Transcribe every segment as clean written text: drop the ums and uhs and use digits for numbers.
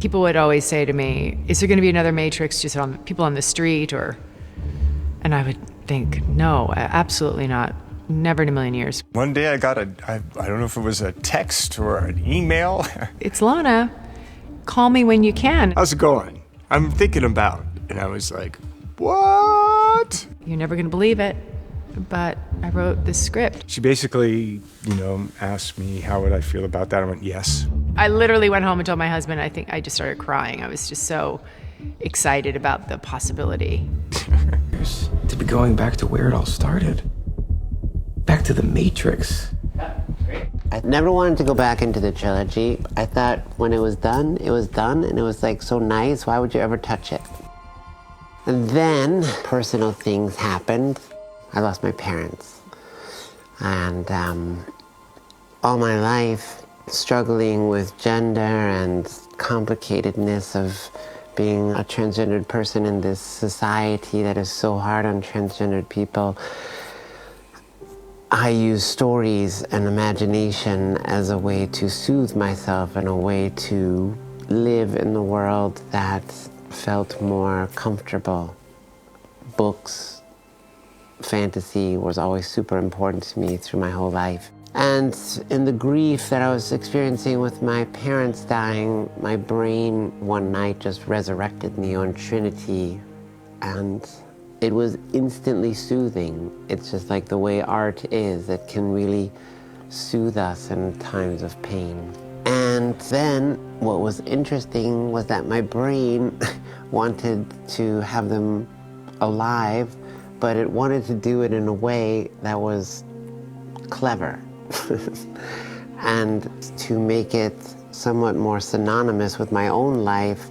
People would always say to me, is there going to be another Matrix just on people on the street or... And I would think, no, absolutely not. Never in a million years. One day I got I don't know if it was a text or an email. It's Lana. Call me when you can. How's it going? I'm thinking about. And I was like, what? You're never going to believe it, but I wrote this script. She basically, asked me how would I feel about that. I went, yes. I literally went home and told my husband. I think I just started crying. I was just so excited about the possibility. To be going back to where it all started. Back to the Matrix. I never wanted to go back into the trilogy. I thought when it was done, and it was like so nice. Why would you ever touch it? And then personal things happened. I lost my parents. And all my life, struggling with gender and complicatedness of being a transgendered person in this society that is so hard on transgendered people, I use stories and imagination as a way to soothe myself and a way to live in the world that felt more comfortable. Books, fantasy was always super important to me through my whole life. And in the grief that I was experiencing with my parents dying, my brain one night just resurrected me on Trinity, and it was instantly soothing. It's just like the way art is. It can really soothe us in times of pain. And then what was interesting was that my brain wanted to have them alive, but it wanted to do it in a way that was clever. And to make it somewhat more synonymous with my own life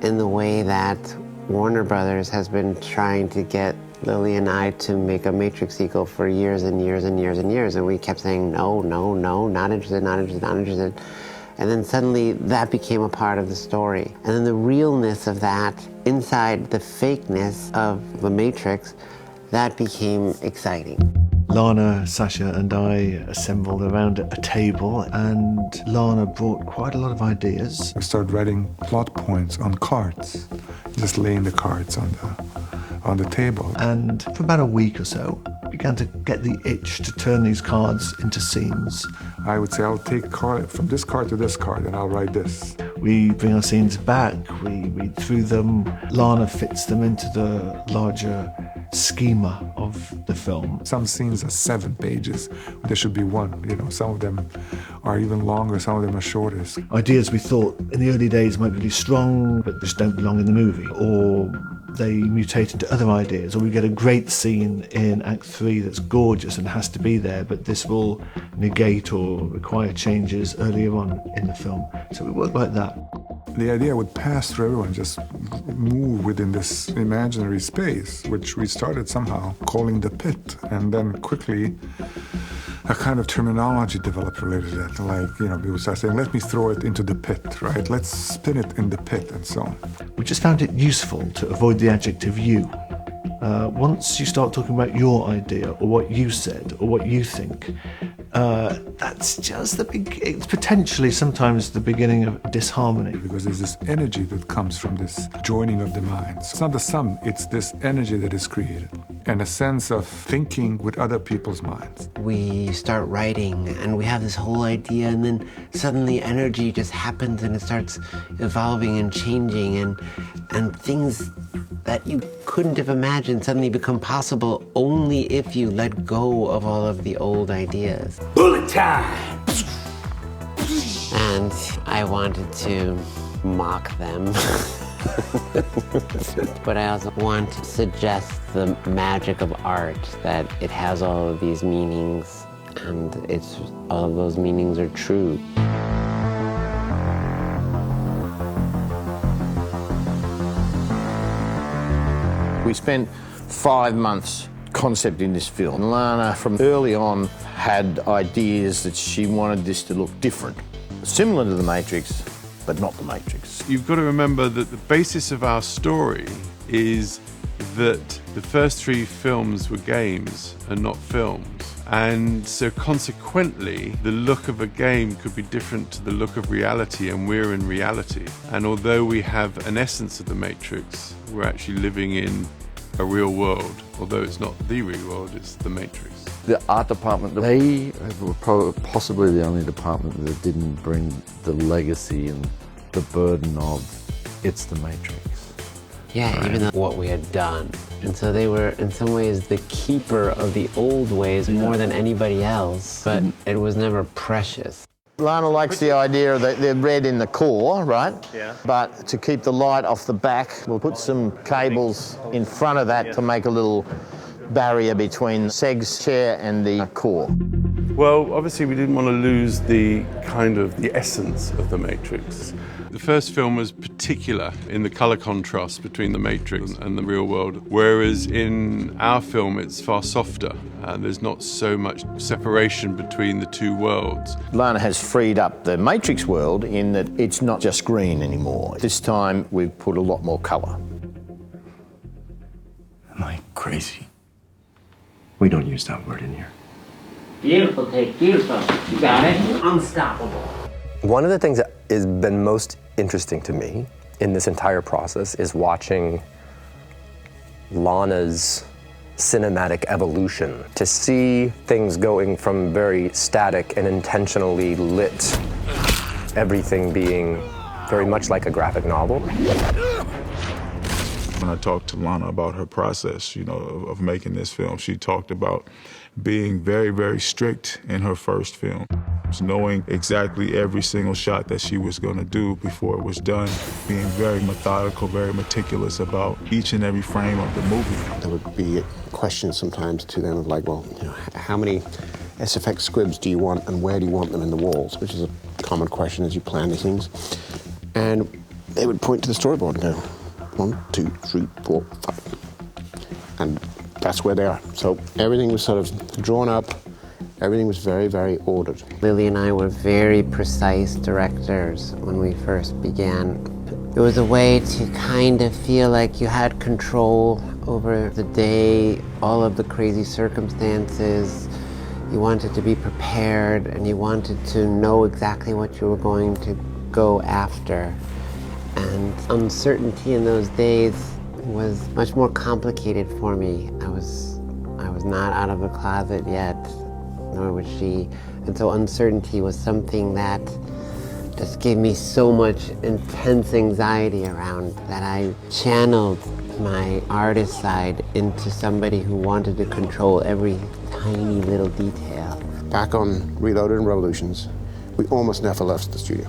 in the way that Warner Brothers has been trying to get Lily and I to make a Matrix sequel for years and years and years and years, and we kept saying no, no, no, not interested, not interested, not interested. And then suddenly that became a part of the story. And then the realness of that inside the fakeness of the Matrix, that became exciting. Lana, Sasha and I assembled around a table, and Lana brought quite a lot of ideas. We started writing plot points on cards, just laying the cards on the table. And for about a week or so, began to get the itch to turn these cards into scenes. I would say, I'll take a card from this card to this card, and I'll write this. We bring our scenes back, we read through them. Lana fits them into the larger schema of the film. Some scenes are 7 pages. There should be 1. Some of them are even longer, some of them are shorter. Ideas we thought in the early days might be really strong, but just don't belong in the movie. Or they mutate into other ideas, or we get a great scene in Act 3 that's gorgeous and has to be there, but this will negate or require changes earlier on in the film. So we work like that. The idea would pass through everyone, just move within this imaginary space, which we started somehow calling the pit, and then quickly a kind of terminology developed related to that. Like, people start saying, let me throw it into the pit, right? Let's spin it in the pit, and so on. We just found it useful to avoid the adjective you. Once you start talking about your idea, or what you said, or what you think, that's just it's potentially sometimes the beginning of disharmony. Because there's this energy that comes from this joining of the minds. It's not the sum, it's this energy that is created, and a sense of thinking with other people's minds. We start writing, and we have this whole idea, and then suddenly energy just happens, and it starts evolving and changing, and things that you couldn't have imagined suddenly become possible only if you let go of all of the old ideas. Bullet time! And I wanted to mock them. But I also want to suggest the magic of art, that it has all of these meanings, and all of those meanings are true. We spent 5 months concepting this film. Lana, from early on, had ideas that she wanted this to look different. Similar to The Matrix, but not The Matrix. You've got to remember that the basis of our story is that the first 3 films were games and not films. And so consequently, the look of a game could be different to the look of reality, and we're in reality. And although we have an essence of the Matrix, we're actually living in a real world. Although it's not the real world, it's the Matrix. The art department, they were possibly the only department that didn't bring the legacy and the burden of it's the Matrix. Yeah, right. Even though what we had done. And so they were, in some ways, the keeper of the old ways more than anybody else, but it was never precious. Lana likes the idea of the red in the core, right? Yeah. But to keep the light off the back, we'll put some cables in front of that to make a little barrier between Seg's chair and the core. Well, obviously we didn't want to lose the essence of the Matrix. The first film was particular in the colour contrast between the Matrix and the real world, whereas in our film it's far softer. There's not so much separation between the two worlds. Lana has freed up the Matrix world in that it's not just green anymore. This time we've put a lot more colour. Am I crazy? We don't use that word in here. Beautiful take, beautiful. You got it? Unstoppable. One of the things that has been most interesting to me in this entire process is watching Lana's cinematic evolution. To see things going from very static and intentionally lit, everything being very much like a graphic novel. When I talked to Lana about her process, of making this film, she talked about being very, very strict in her first film. Knowing exactly every single shot that she was going to do before it was done, being very methodical, very meticulous about each and every frame of the movie. There would be questions sometimes to them of like, well, how many SFX squibs do you want and where do you want them in the walls, which is a common question as you plan these things. And they would point to the storyboard and go, 1, 2, 3, 4, 5. And that's where they are. So everything was sort of drawn up. Everything was very, very ordered. Lily and I were very precise directors when we first began. It was a way to kind of feel like you had control over the day, all of the crazy circumstances. You wanted to be prepared and you wanted to know exactly what you were going to go after. And uncertainty in those days was much more complicated for me. I was not out of the closet yet, nor was she. And so uncertainty was something that just gave me so much intense anxiety around that I channeled my artist side into somebody who wanted to control every tiny little detail. Back on Reloaded and Revolutions, we almost never left the studio.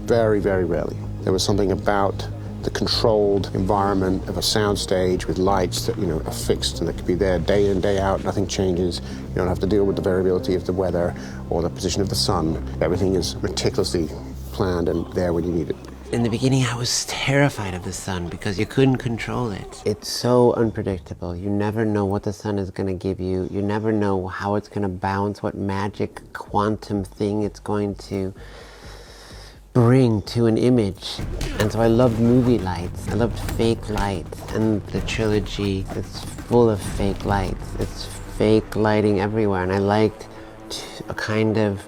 Very, very rarely. There was something about the controlled environment of a soundstage with lights that, are fixed and that could be there day in, day out, nothing changes. You don't have to deal with the variability of the weather or the position of the sun. Everything is meticulously planned and there when you need it. In the beginning, I was terrified of the sun because you couldn't control it. It's so unpredictable. You never know what the sun is going to give you. You never know how it's going to bounce, what magic quantum thing it's going to bring to an image. And so I loved movie lights. I loved fake lights. And the trilogy is full of fake lights. It's fake lighting everywhere. And I liked a kind of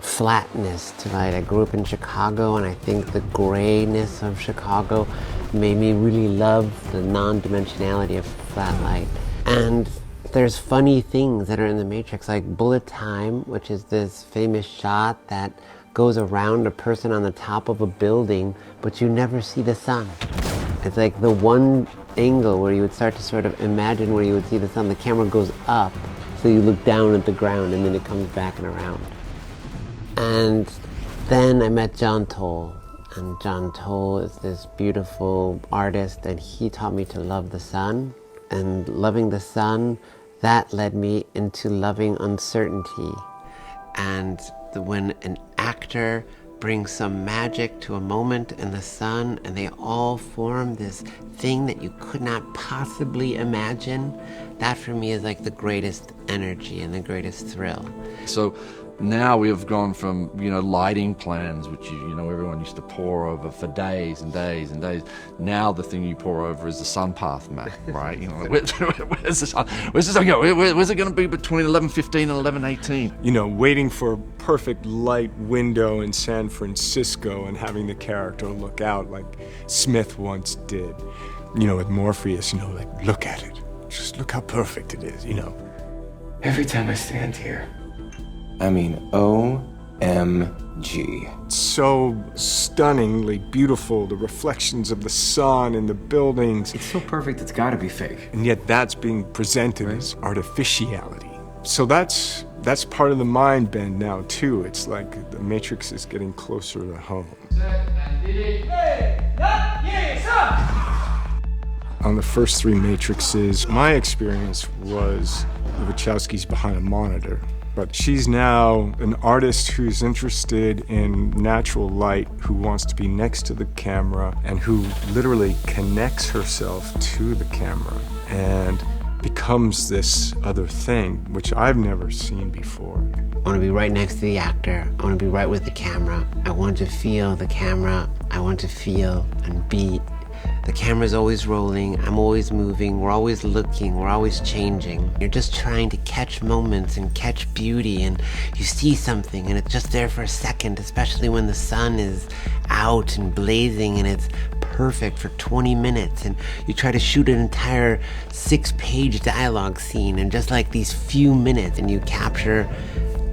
flatness to light. I grew up in Chicago, and I think the grayness of Chicago made me really love the non-dimensionality of flat light. And there's funny things that are in the Matrix, like bullet time, which is this famous shot that goes around a person on the top of a building, but you never see the sun. It's like the one angle where you would start to sort of imagine where you would see the sun. The camera goes up, so you look down at the ground, and then it comes back and around. And then I met John Toll, and John Toll is this beautiful artist, and he taught me to love the sun. And loving the sun, that led me into loving uncertainty. And when an actor brings some magic to a moment in the sun and they all form this thing that you could not possibly imagine, that for me is like the greatest energy and the greatest thrill. So Now we have gone from, lighting plans, which, everyone used to pore over for days and days and days. Now the thing you pore over is the sun path map, right? Where's the sun? Where's the sun go? Where's it going to be between 11:15 and 11:18? Waiting for a perfect light window in San Francisco and having the character look out like Smith once did. With Morpheus, look at it. Just look how perfect it is, Every time I stand here, I mean, OMG. It's so stunningly beautiful, the reflections of the sun in the buildings. It's so perfect, it's gotta be fake. And yet that's being presented as artificiality. So that's part of the mind bend now, too. It's like the Matrix is getting closer to home. On the first 3 Matrixes, my experience was the Wachowski's behind a monitor. But she's now an artist who's interested in natural light, who wants to be next to the camera, and who literally connects herself to the camera and becomes this other thing, which I've never seen before. I want to be right next to the actor. I want to be right with the camera. I want to feel the camera. I want to feel and be. The camera's always rolling, I'm always moving, we're always looking, we're always changing. You're just trying to catch moments and catch beauty, and you see something and it's just there for a second, especially when the sun is out and blazing and it's perfect for 20 minutes, and you try to shoot an entire 6-page dialogue scene in just like these few minutes, and you capture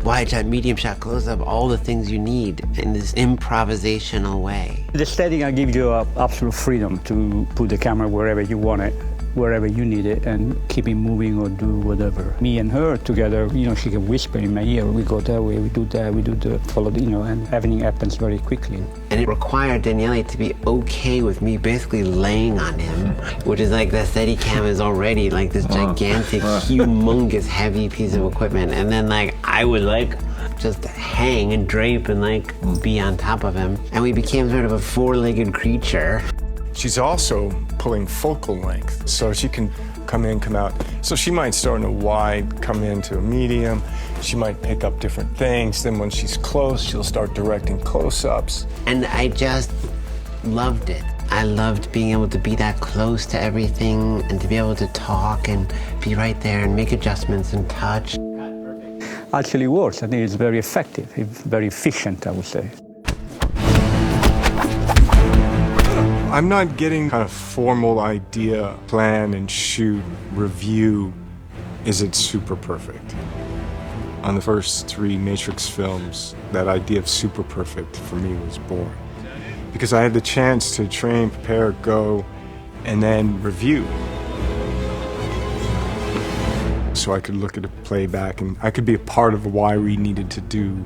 wide shot, medium shot, close up, all the things you need in this improvisational way. The setting gives you absolute freedom to put the camera wherever you want it, wherever you need it, and keep it moving or do whatever. Me and her together, she can whisper in my ear, we go that way, we do that, we do the follow, and everything happens very quickly. And it required Daniele to be okay with me basically laying on him, which is like the Steadicam is already like this gigantic, humongous, heavy piece of equipment. And then I would just hang and drape and be on top of him. And we became sort of a 4-legged creature. She's also pulling focal length, so she can come in, come out. So she might start in a wide, come into a medium. She might pick up different things. Then when she's close, she'll start directing close-ups. And I just loved it. I loved being able to be that close to everything and to be able to talk and be right there and make adjustments and touch. Actually works. I think it's very effective. It's very efficient, I would say. I'm not getting kind of formal idea, plan and shoot, review, is it super perfect? On the first 3 Matrix films, that idea of super perfect for me was born. Because I had the chance to train, prepare, go, and then review. So I could look at a playback and I could be a part of why we needed to do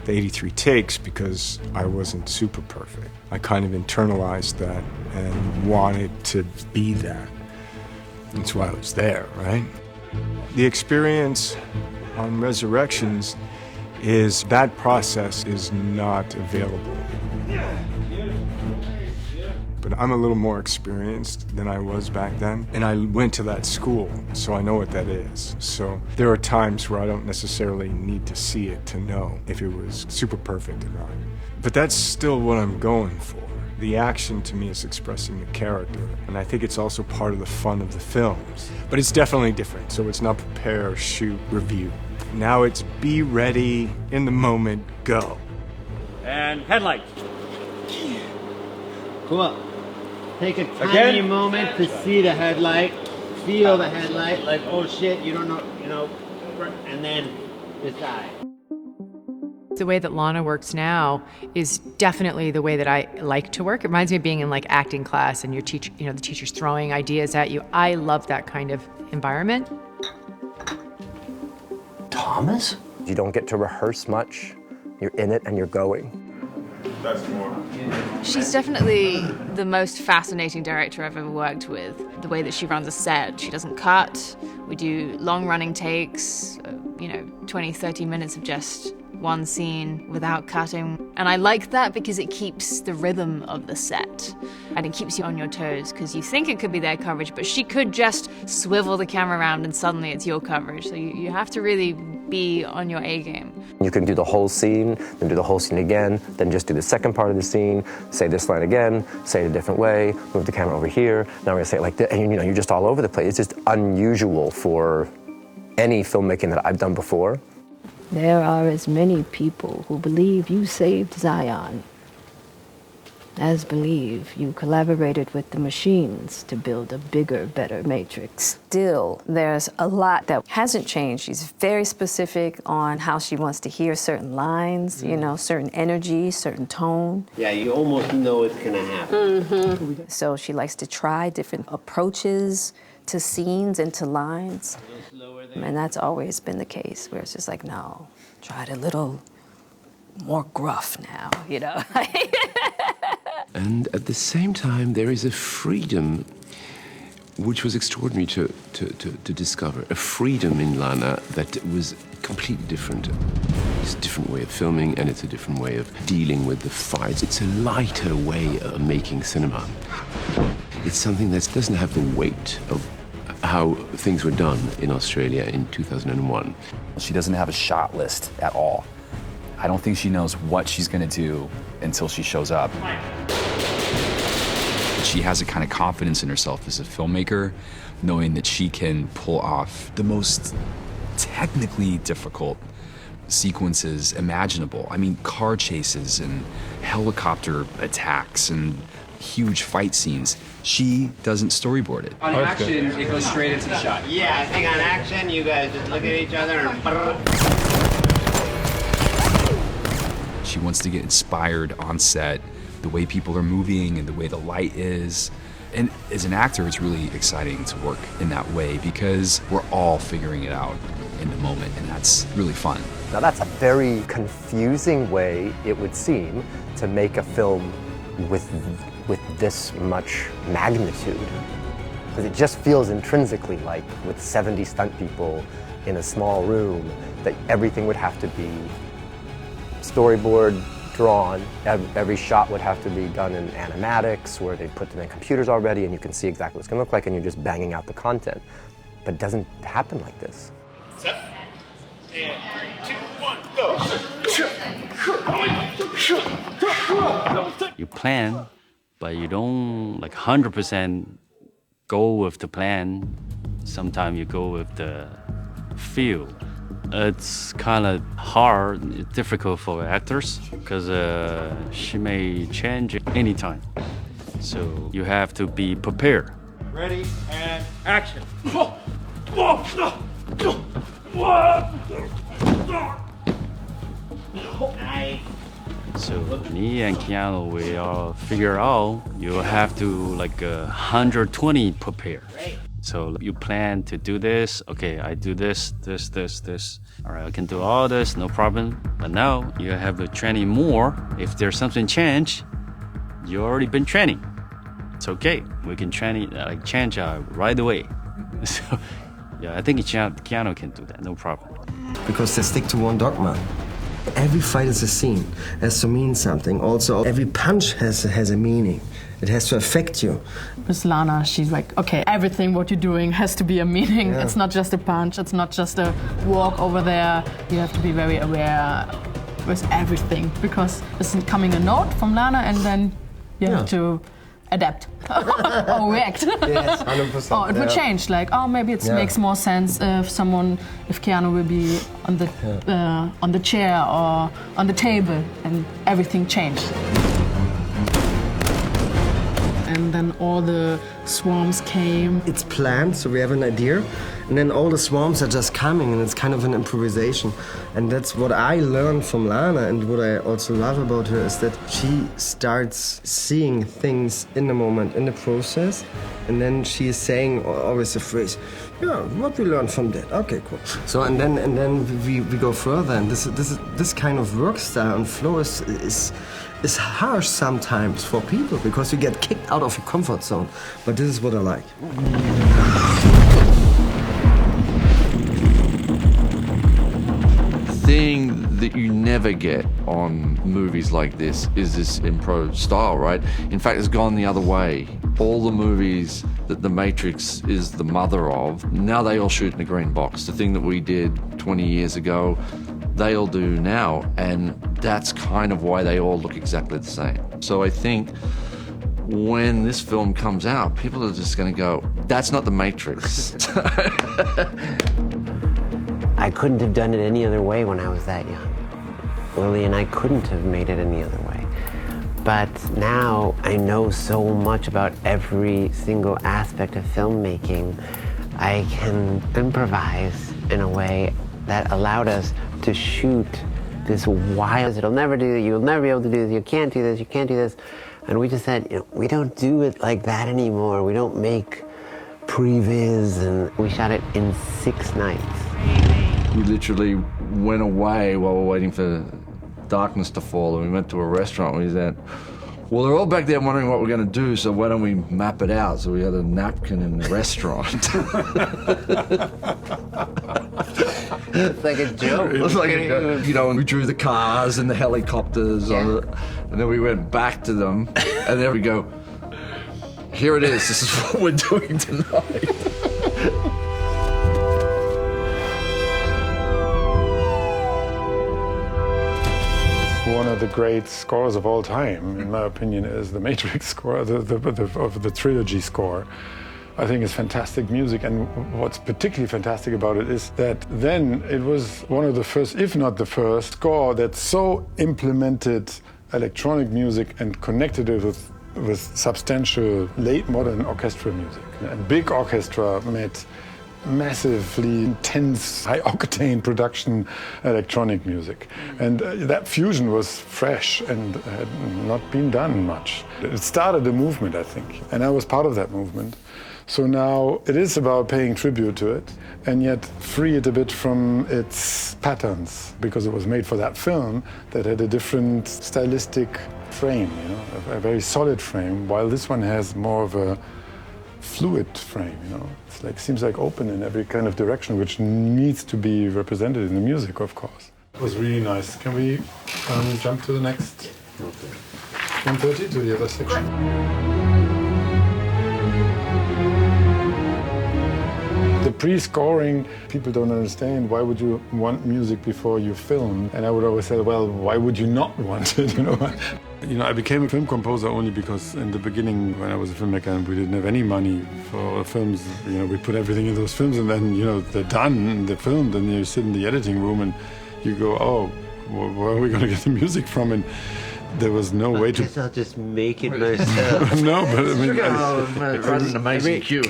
the 83 takes, because I wasn't super perfect. I kind of internalized that and wanted to be that. That's why I was there, right? The experience on Resurrections is that process is not available. But I'm a little more experienced than I was back then, and I went to that school, so I know what that is. So there are times where I don't necessarily need to see it to know if it was super perfect or not. But that's still what I'm going for. The action to me is expressing a character, and I think it's also part of the fun of the films. But it's definitely different, so it's not prepare, shoot, review. Now it's be ready, in the moment, go. And headlight. Cool. Take a tiny moment to see the headlight, feel the headlight, like, oh shit, you don't know, and then decide. The way that Lana works now is definitely the way that I like to work. It reminds me of being in acting class and the teacher's throwing ideas at you. I love that kind of environment. Thomas? You don't get to rehearse much. You're in it and you're going. That's more. She's definitely the most fascinating director I've ever worked with. The way that she runs a set, she doesn't cut. We do long running takes, 20, 30 minutes of just one scene without cutting. And I like that because it keeps the rhythm of the set. And it keeps you on your toes because you think it could be their coverage, but she could just swivel the camera around and suddenly it's your coverage. So you have to really be on your A game. You can do the whole scene, then do the whole scene again, then just do the second part of the scene, say this line again, say it a different way, move the camera over here, now we're gonna say it like this, and you know, you're just all over the place. It's just unusual for any filmmaking that I've done before. There are as many people who believe you saved Zion as believe you collaborated with the machines to build a bigger, better Matrix. Still, there's a lot that hasn't changed. She's very specific on how she wants to hear certain lines, you know, certain energy, certain tone. Yeah, you almost know it's gonna happen. So she likes to try different approaches to scenes and to lines. And that's always been the case, where it's just like, no, try it a little more gruff now, you know? And at the same time, there is a freedom which was extraordinary to discover. A freedom in Lana that was completely different. It's a different way of filming, and it's a different way of dealing with the fights. It's a lighter way of making cinema. It's something that doesn't have the weight of how things were done in Australia in 2001. She doesn't have a shot list at all. I don't think she knows what she's gonna do until she shows up. She has a kind of confidence in herself as a filmmaker, knowing that she can pull off the most technically difficult sequences imaginable. I mean, car chases and helicopter attacks and huge fight scenes. She doesn't storyboard it. On action, it goes straight into the shot. Yeah, I think on action, you guys just look at each other and She wants to get inspired on set, the way people are moving and the way the light is. And as an actor, it's really exciting to work in that way because we're all figuring it out in the moment, and that's really fun. Now that's a very confusing way, it would seem, to make a film with this much magnitude. Because it just feels intrinsically like with 70 stunt people in a small room that everything would have to be storyboard drawn. Every shot would have to be done in animatics where they put them in computers already and you can see exactly what it's going to look like and you're just banging out the content. But it doesn't happen like this. Set. And 3, 2, 1, go. You plan, but you don't like 100% go with the plan. Sometimes you go with the feel. It's kind of hard, difficult for actors because she may change anytime. So you have to be prepared. Ready and action. So me and Keanu, we all figure out you have to like 120 prepare. So you plan to do this, okay, I do this. All right, I can do all this, no problem. But now you have to training more. If there's something change, you already been training. It's okay, we can train like change right away. So yeah, I think Keanu can do that, no problem. Because they stick to one dogma. Every fight is a scene, has to mean something. Also, every punch has a meaning. It has to affect you. With Lana, she's like, okay, everything what you're doing has to be a meaning. Yeah. It's not just a punch, it's not just a walk over there. You have to be very aware with everything because it's coming a note from Lana and then you have to adapt or react. Yes, 100%. Or it will change, like, oh, maybe it makes more sense if Keanu will be on the chair or on the table and everything changed. And then all the swarms came. It's planned, so we have an idea, and then all the swarms are just coming, and it's kind of an improvisation. And that's what I learned from Lana, and what I also love about her is that she starts seeing things in the moment, in the process, and then she is saying always a phrase, yeah, what we learned from that. Okay, cool. So and then we go further, and this kind of work style and flow is harsh sometimes for people because you get kicked out of your comfort zone. But this is what I like. Thing that you never get on movies like this is this improv style, right? In fact, it's gone the other way. all the movies that The Matrix is the mother of, now they all shoot in a green box. The thing that we did 20 years ago, they all do now, and that's kind of why they all look exactly the same. So I think when this film comes out, people are just going to go, that's not The Matrix. I couldn't have done it any other way when I was that young. Lily and I couldn't have made it any other way. But now I know so much about every single aspect of filmmaking. I can improvise in a way that allowed us to shoot this wild, it'll never do, you'll never be able to do this, you can't do this, you can't do this. And we just said, we don't do it like that anymore. We don't make pre-vis, and we shot it in 6 nights. We literally went away while we were waiting for darkness to fall, and we went to a restaurant. We said, well, they're all back there wondering what we're going to do, so why don't we map it out? So we had a napkin in the restaurant. It's like a joke. It was like a joke. You know, and we drew the cars and the helicopters, and then we went back to them, and then we go, here it is, this is what we're doing tonight. One of the great scores of all time, in my opinion, is the Matrix score, of the trilogy score. I think it's fantastic music, and what's particularly fantastic about it is that then it was one of the first, if not the first, score that so implemented electronic music and connected it with substantial late modern orchestral music. A big orchestra met massively intense, high-octane production electronic music. And that fusion was fresh and had not been done much. It started a movement, I think, and I was part of that movement. So now it is about paying tribute to it and yet free it a bit from its patterns, because it was made for that film that had a different stylistic frame, you know, a very solid frame, while this one has more of a fluid frame, you know. It's like, seems like open in every kind of direction, which needs to be represented in the music, of course. It was really nice. Can we jump to the next 1:30 to the other section? The pre-scoring, people don't understand. Why would you want music before you film? And I would always say, well, why would you not want it, you know? You know, I became a film composer only because in the beginning, when I was a filmmaker and we didn't have any money for films, you know, we put everything in those films and then, you know, they're done, they're filmed, and you sit in the editing room and you go, oh, where are we going to get the music from? And there was no way to... I'll just make it myself. No, but I mean... That's an amazing cue.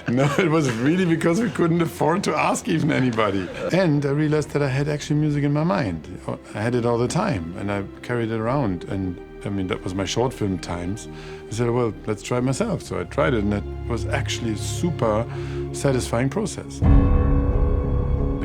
No, it was really because we couldn't afford to ask even anybody. And I realized that I had actually music in my mind. I had it all the time, and I carried it around. And I mean, that was my short film times. I said, well, let's try it myself. So I tried it, and it was actually a super satisfying process.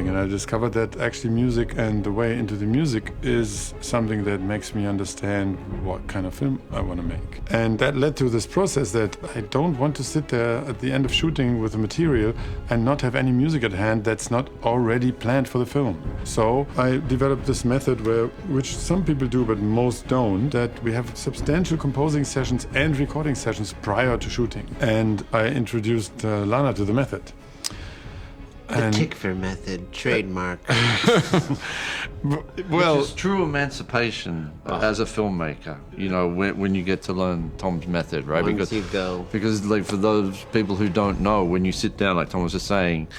And I discovered that actually music and the way into the music is something that makes me understand what kind of film I want to make. And that led to this process that I don't want to sit there at the end of shooting with the material and not have any music at hand that's not already planned for the film. So I developed this method which some people do but most don't, that we have substantial composing sessions and recording sessions prior to shooting. And I introduced Lana to the method. The Tickfer method, trademark. Well, it's true emancipation as a filmmaker. You know, when you get to learn Tom's method, right? Because like for those people who don't know, when you sit down, like Tom was just saying,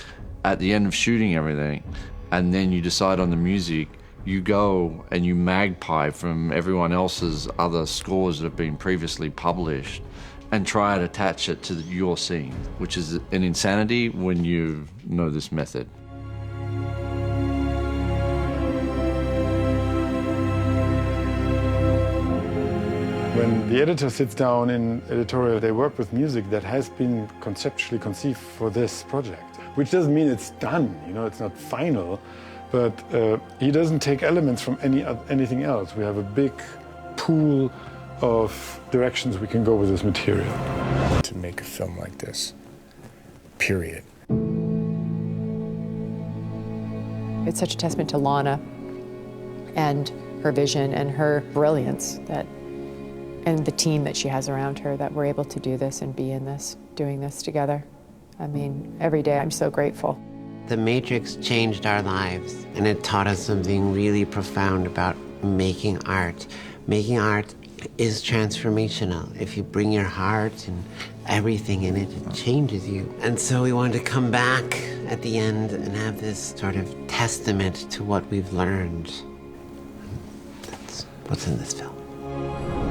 at the end of shooting everything, and then you decide on the music, you go and you magpie from everyone else's other scores that have been previously published, and try and attach it to your scene, which is an insanity when you know this method. When the editor sits down in editorial, they work with music that has been conceptually conceived for this project, which doesn't mean it's done, you know, it's not final, but he doesn't take elements from anything else. We have a big pool of directions we can go with this material. To make a film like this, period. It's such a testament to Lana and her vision and her brilliance that and the team that she has around her that we're able to do this and be in this, doing this together. I mean, every day I'm so grateful. The Matrix changed our lives, and it taught us something really profound about making art. Making art is transformational. If you bring your heart and everything in it, it changes you. And so we wanted to come back at the end and have this sort of testament to what we've learned. That's what's in this film.